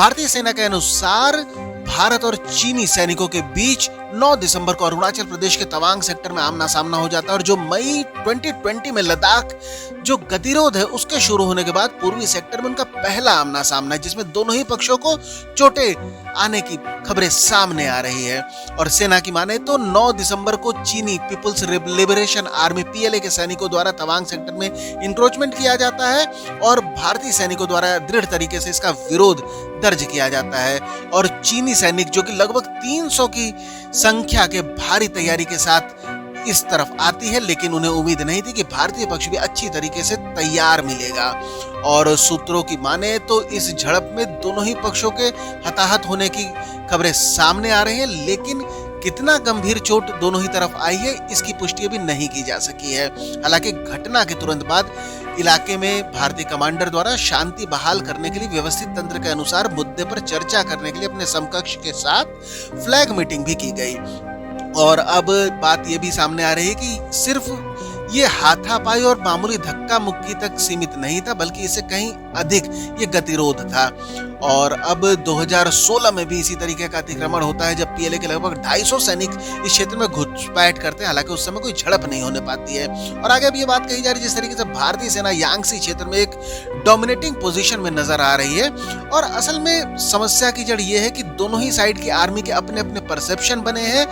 भारतीय सेना के अनुसार भारत और चीनी सैनिकों के बीच 9 दिसंबर को अरुणाचल प्रदेश के तवांग सेक्टर में आमना सामना हो जाता है और जो मई 2020 में लद्दाख जो गतिरोध है उसके शुरू होने के बाद पूर्वी सेक्टर में उनका पहला आमना सामना है, जिसमें दोनों ही पक्षों को चोटें आने की खबरें सामने आ रही है। और सेना की माने तो 9 दिसंबर को चीनी पीपुल्स लिबरेशन आर्मी पीएलए के सैनिकों द्वारा तवांग सेक्टर में इंक्रोचमेंट किया जाता है और भारतीय सैनिकों द्वारा दृढ़ तरीके से इसका विरोध दर्ज किया जाता है। और चीनी सैनिक जो कि लगभग 300 की संख्या के भारी तैयारी के साथ इस तरफ आती है, लेकिन उन्हें उम्मीद नहीं थी कि भारतीय पक्ष भी अच्छी तरीके से तैयार मिलेगा। और सूत्रों की माने तो इस झड़प में दोनों ही पक्षों के हताहत होने की खबरें सामने आ रही हैं, लेकिन कितना गंभीर चोट दोनों ही तरफ आई है इसकी पुष्टि अभी नहीं की जा सकी है। हालांकि घटना के तुरंत बाद इलाके में भारतीय कमांडर द्वारा शांति बहाल करने के लिए व्यवस्थित तंत्र के अनुसार मुद्दे पर चर्चा करने के लिए अपने समकक्ष के साथ फ्लैग मीटिंग भी की गई। और अब बात यह भी सामने आ रही है कि सिर्फ ये हाथापाई और मामूली धक्का मुक्की तक सीमित नहीं था, बल्कि इससे कहीं अधिक ये गतिरोध था। और अब 2016 में भी इसी तरीके का अतिक्रमण होता है, जब पीएलए के लगभग 250 सैनिक इस क्षेत्र में घुसपैठ करते हैं। हालांकि उस समय कोई झड़प नहीं होने पाती है। और आगे अब ये बात कही जा रही है जिस तरीके से भारतीय सेना यांगसी क्षेत्र में एक डोमिनेटिंग पोजीशन में नजर आ रही है। और असल में समस्या की जड़ ये है कि दोनों ही साइड की आर्मी के अपने अपने परसेप्शन बने हैं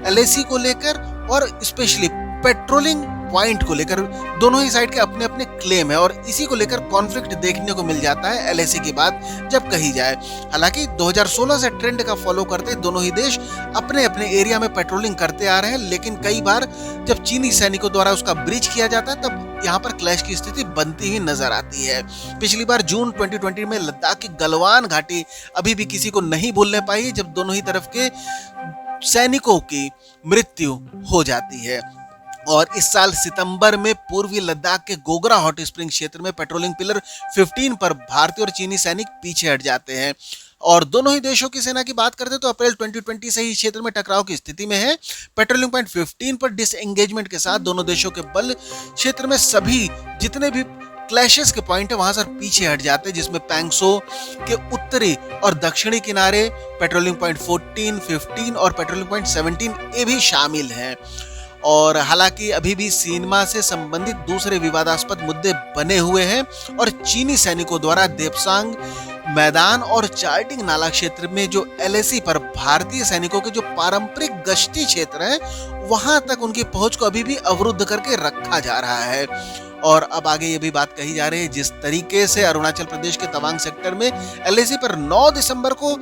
एलएसी को लेकर, और स्पेशली पेट्रोलिंग पॉइंट को लेकर दोनों ही साइड के अपने अपने क्लेम है। और इसी को लेकर कॉन्फ्लिक्ट देखने को मिल जाता है एलएसी की बात जब कही जाए। हालांकि 2016 से ट्रेंड का फॉलो करते दोनों ही देश अपने अपने एरिया में पेट्रोलिंग करते आ रहे हैं, लेकिन कई बार जब चीनी सैनिकों द्वारा उसका ब्रीच किया जाता है तब यहाँ पर क्लैश की स्थिति बनती हुई नजर आती है। पिछली बार जून 2020 में लद्दाख की गलवान घाटी अभी भी किसी को नहीं भूलने पाई है, जब दोनों ही तरफ के सैनिकों की मृत्यु हो जाती है। और इस साल सितंबर में पूर्वी लद्दाख के गोगरा हॉट स्प्रिंग क्षेत्र में पेट्रोलिंग पिलर 15 पर भारतीय और चीनी सैनिक पीछे हट जाते हैं। और दोनों ही देशों की सेना की बात करते तो अप्रैल 2020 से ही क्षेत्र में टकराव की स्थिति में है। पेट्रोलिंग पॉइंट 15 पर डिसएंगेजमेंट के साथ दोनों देशों के बल क्षेत्र में सभी जितने भी क्लैशेस के पॉइंट है वहां से पीछे हट जाते हैं, जिसमें पैंगसो के उत्तरी और दक्षिणी किनारे पेट्रोलिंग पॉइंट 14, 15 और पेट्रोलिंग पॉइंट 17 भी शामिल हैं। और हालांकि अभी भी सीमा से संबंधित दूसरे विवादास्पद मुद्दे बने हुए हैं और चीनी सैनिकों द्वारा देपसांग मैदान और चार्टिंग नाला क्षेत्र में जो एलएसी पर भारतीय सैनिकों के जो पारंपरिक गश्ती क्षेत्र है वहां तक उनकी पहुंच को अभी भी अवरुद्ध करके रखा जा रहा है। और अब आगे ये भी बात कही जा रही है जिस तरीके से अरुणाचल प्रदेश के तवांग सेक्टर में एलएसी पर 9 दिसंबर को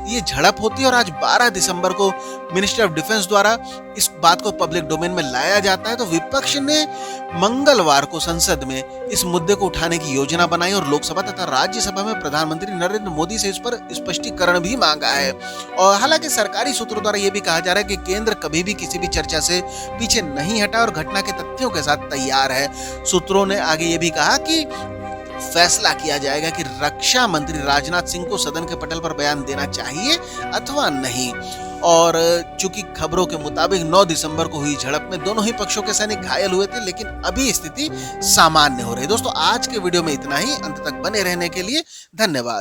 ये झड़प होती है और आज 12 दिसंबर को मिनिस्ट्री ऑफ डिफेंस द्वारा इस बात को पब्लिक डोमेन में लाया जाता है, तो विपक्ष ने मंगलवार को संसद में इस मुद्दे को उठाने की योजना बनाई और लोकसभा तथा राज्यसभा में प्रधानमंत्री नरेंद्र मोदी से इस पर स्पष्टीकरण भी मांगा है। और हालांकि सरकारी सूत्रों द्वारा यह भी कहा जा रहा है कि केंद्र कभी भी किसी भी चर्चा से पीछे नहीं हटा और घटना के तथ्यों के साथ तैयार है। सूत्रों ने आगे ये भी कहा कि फैसला किया जाएगा कि रक्षा मंत्री राजनाथ सिंह को सदन के पटल पर बयान देना चाहिए अथवा नहीं। और चूंकि खबरों के मुताबिक 9 दिसंबर को हुई झड़प में दोनों ही पक्षों के सैनिक घायल हुए थे, लेकिन अभी स्थिति सामान्य हो रही है। दोस्तों आज के वीडियो में इतना ही। अंत तक बने रहने के लिए धन्यवाद।